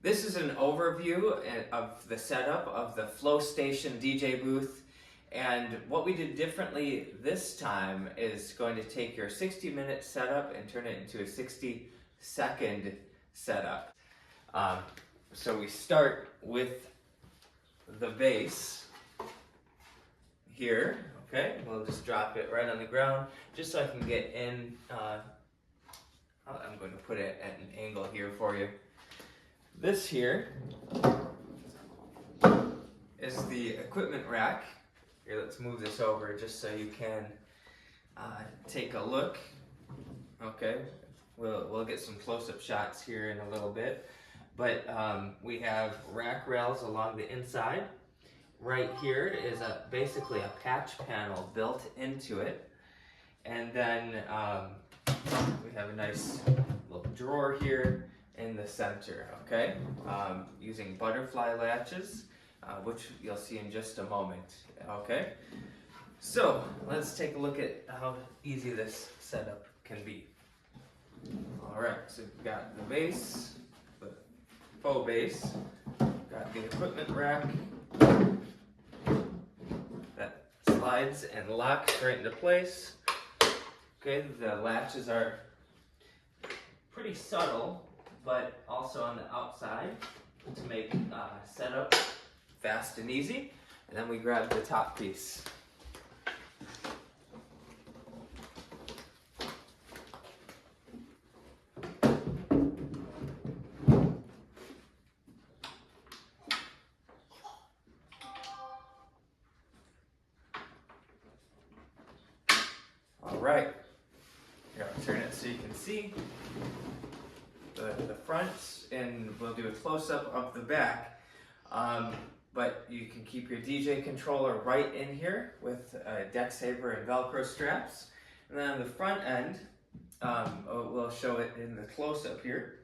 This is an overview of the setup of the Flow Station DJ booth. And what we did differently this time is going to take your 60-minute setup and turn it into a 60-second setup. So we start with the bass here. Okay, we'll just drop it right on the ground just so I can get in. I'm going to put it at an angle here for you. This here is the equipment rack. Here, let's move this over just so you can take a look. Okay, we'll get some close-up shots here in a little bit. But we have rack rails along the inside. Right here is basically a patch panel built into it. And then we have a nice little drawer here in the center, okay? Using butterfly latches, which you'll see in just a moment, okay? So let's take a look at how easy this setup can be. All right, so we've got the bass, the faux bass, got the equipment rack that slides and locks right into place. Okay, the latches are pretty subtle, but also on the outside to make setup fast and easy. And then we grab the top piece. All right, here, I'll turn it so you can see the front, and we'll do a close-up of the back. But you can keep your DJ controller right in here with a deck saver and Velcro straps. And then on the front end, we'll show it in the close-up here.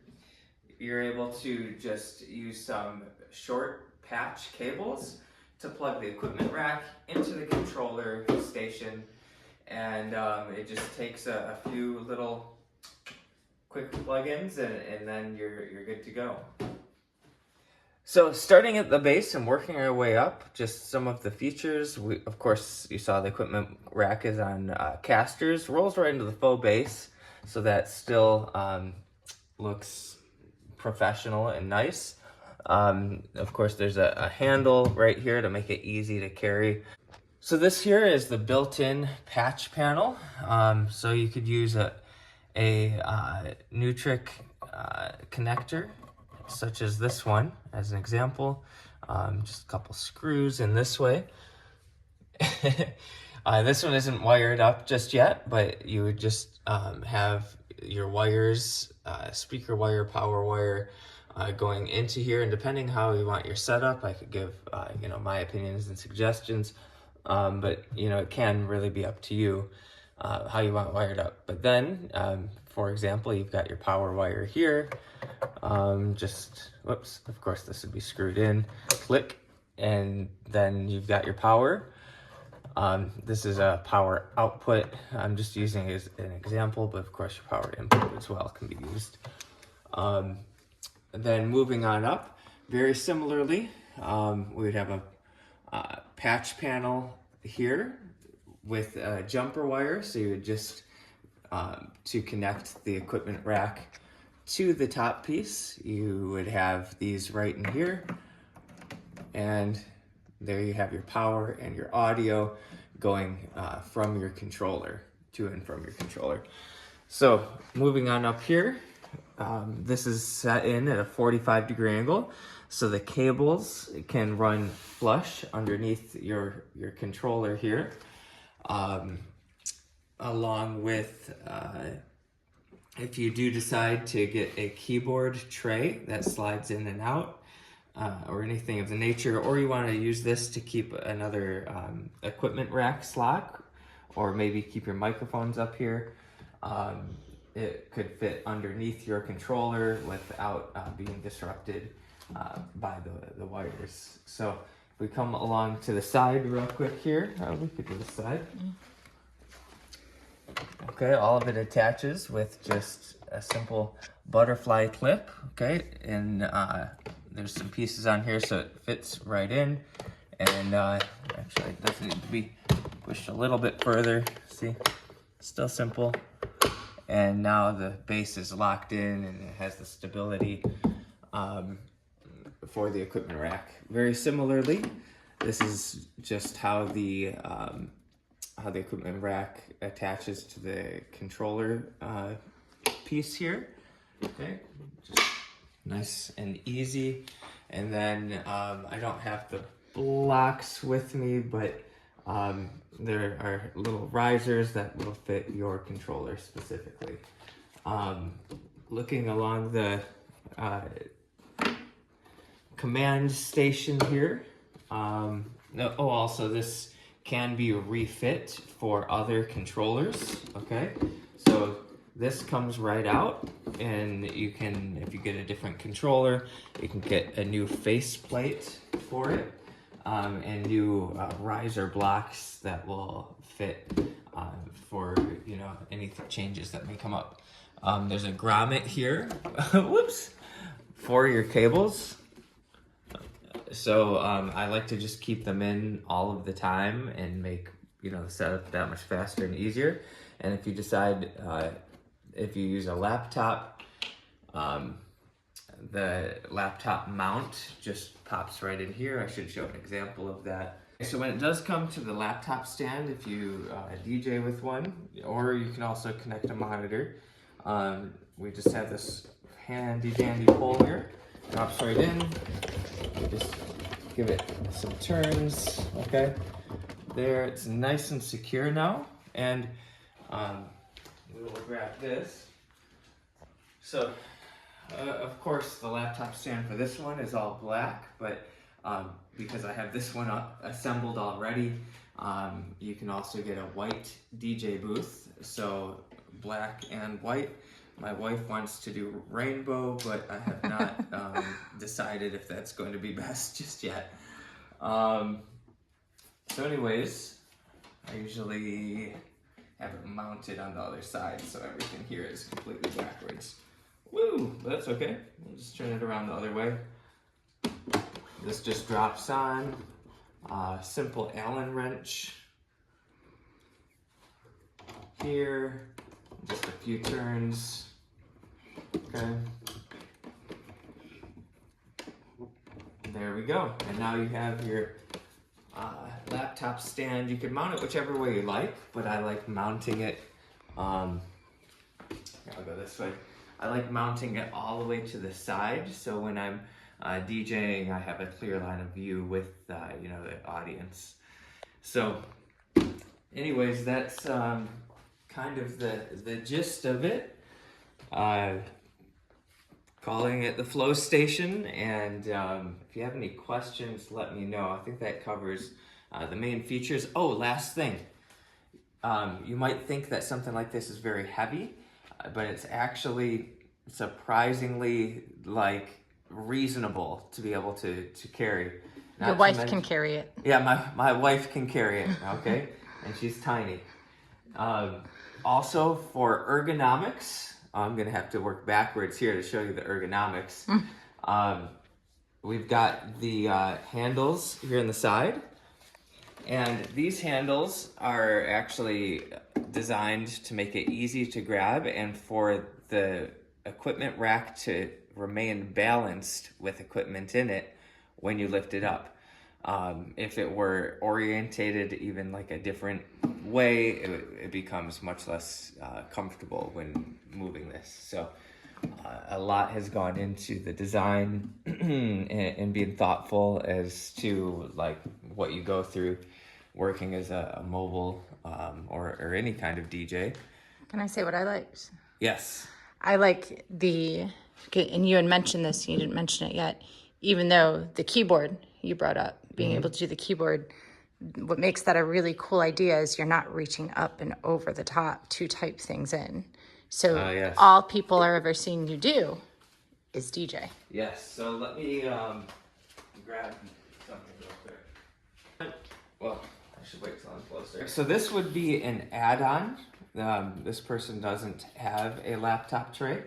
You're able to just use some short patch cables to plug the equipment rack into the controller station. And it just takes a few little quick plugins, and then you're good to go. So starting at the base and working our way up, just some of the features. Of course, you saw the equipment rack is on casters, rolls right into the faux base, so that still looks professional and nice. Of course, there's a handle right here to make it easy to carry. So this here is the built-in patch panel. So you could use a Nutric connector, such as this one, as an example. Just a couple screws in this way. This one isn't wired up just yet, but you would just have your wires, speaker wire, power wire, going into here. And depending how you want your setup, I could give my opinions and suggestions. But it can really be up to you how you want it wired up. But then, for example, you've got your power wire here. Whoops, of course this would be screwed in, click, and then you've got your power. This is a power output. I'm just using it as an example, but of course your power input as well can be used. Then moving on up, very similarly, we would have a patch panel here with a jumper wire. So you would just, to connect the equipment rack to the top piece, you would have these right in here. And there you have your power and your audio going from your controller, to and from your controller. So moving on up here, this is set in at a 45-degree angle. So the cables can run flush underneath your controller here, along with, if you do decide to get a keyboard tray that slides in and out, or anything of the nature, or you want to use this to keep another equipment rack slot, or maybe keep your microphones up here. It could fit underneath your controller without being disrupted by the wires. So if we come along to the side real quick here, we could do the side. Okay, all of it attaches with just a simple butterfly clip, okay, in there's some pieces on here so it fits right in. And actually it does need to be pushed a little bit further. See, still simple. And now the base is locked in and it has the stability for the equipment rack. Very similarly, this is just how the equipment rack attaches to the controller piece here. Okay, just nice and easy. And then I don't have the blocks with me, but there are little risers that will fit your controller specifically. Looking along the command station here. Also this can be refit for other controllers, okay? So this comes right out, and you can, if you get a different controller, you can get a new faceplate for it, and new riser blocks that will fit for, you know, any changes that may come up. There's a grommet here, whoops, for your cables. So I like to just keep them in all of the time and make, you know, the setup that much faster and easier. And if you decide, if you use a laptop, the laptop mount just pops right in here. I should show an example of that. So when it does come to the laptop stand, if you DJ with one, or you can also connect a monitor, we just have this handy dandy pole here. Drops right in. Just give it some turns, okay? There, it's nice and secure now. And we will grab this. So, of course, the laptop stand for this one is all black, but because I have this one assembled already, you can also get a white DJ booth. So, black and white. My wife wants to do rainbow, but I have not decided if that's going to be best just yet. So anyways, I usually have it mounted on the other side, so everything here is completely backwards. Woo, but that's okay. We'll just turn it around the other way. This just drops on. Simple Allen wrench here. Just a few turns, okay. There we go. And now you have your laptop stand. You can mount it whichever way you like, but I like mounting it, I'll go this way. I like mounting it all the way to the side, so when I'm DJing, I have a clear line of view with, you know, the audience. So, anyways, that's kind of the gist of it. Calling it the Flow Station, and if you have any questions, let me know. I think that covers the main features. Oh, last thing. You might think that something like this is very heavy, but it's actually surprisingly reasonable to be able to carry. Your wife can carry it. Yeah, my wife can carry it, okay? And she's tiny. Also, for ergonomics, I'm going to have to work backwards here to show you the ergonomics. We've got the handles here on the side. And these handles are actually designed to make it easy to grab and for the equipment rack to remain balanced with equipment in it when you lift it up. If it were orientated even like a different way, it becomes much less comfortable when moving this. So a lot has gone into the design and being thoughtful as to like what you go through working as a mobile or any kind of DJ. Can I say what I liked? Yes. I like and you had mentioned this, you didn't mention it yet, even though the keyboard you brought up, being able to do the keyboard, what makes that a really cool idea is you're not reaching up and over the top to type things in. So yes. All people are ever seeing you do is DJ. Yes, so let me grab something real quick. Well, I should wait till I'm closer. So this would be an add-on. This person doesn't have a laptop tray,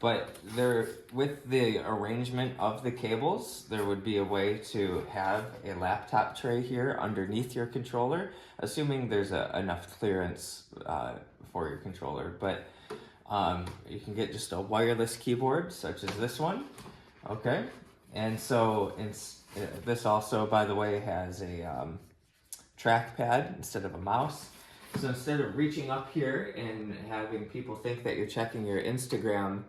but there, with the arrangement of the cables, there would be a way to have a laptop tray here underneath your controller, assuming there's enough clearance for your controller. But you can get just a wireless keyboard such as this one, okay? And so this also, by the way, has a trackpad instead of a mouse. So instead of reaching up here and having people think that you're checking your Instagram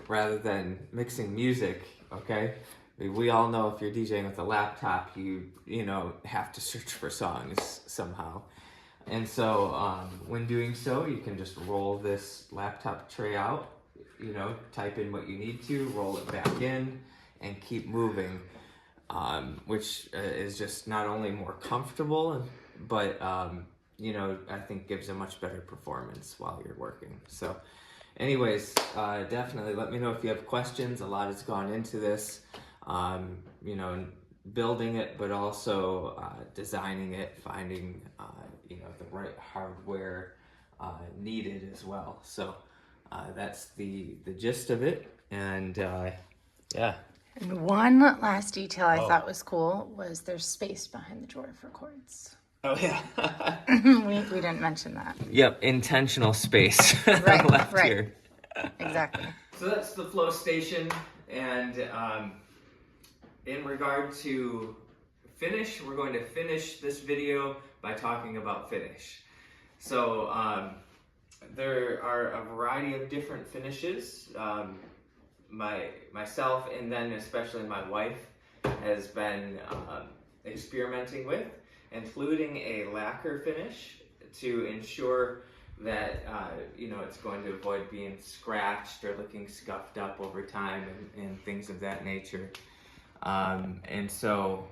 rather than mixing music, okay? We all know if you're DJing with a laptop, you know, have to search for songs somehow. And so when doing so, you can just roll this laptop tray out, you know, type in what you need to, roll it back in, and keep moving, which is just not only more comfortable, but, you know, I think gives a much better performance while you're working. So anyways, definitely let me know if you have questions. A lot has gone into this, you know, building it, but also designing it, finding, you know, the right hardware needed as well. So that's the gist of it. And yeah. And one last detail I thought was cool was there's space behind the drawer for cords. Oh yeah. we didn't mention that. Yep, intentional space Right, left right. here. Exactly. So that's the Flow Station, and in regard to finish, we're going to finish this video by talking about finish. So there are a variety of different finishes. Myself, and then especially my wife, has been experimenting with, including a lacquer finish to ensure that you know, it's going to avoid being scratched or looking scuffed up over time and things of that nature. And so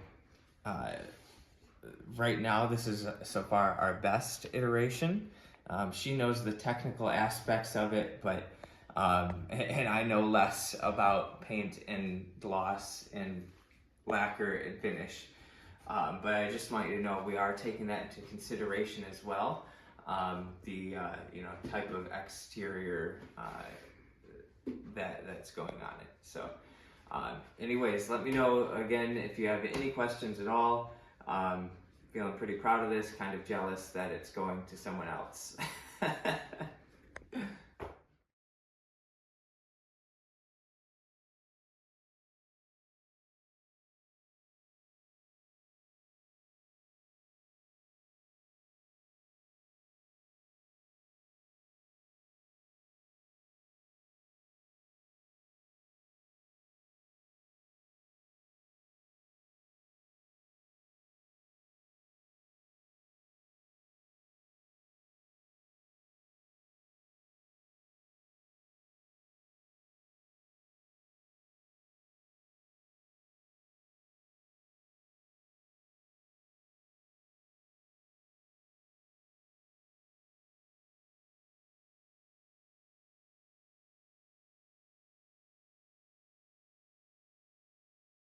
right now this is so far our best iteration. She knows the technical aspects of it, but and I know less about paint and gloss and lacquer and finish. But I just want you to know we are taking that into consideration as well. The you know, type of exterior that's going on it. So anyways, let me know again if you have any questions at all. Feeling pretty proud of this, kind of jealous that it's going to someone else.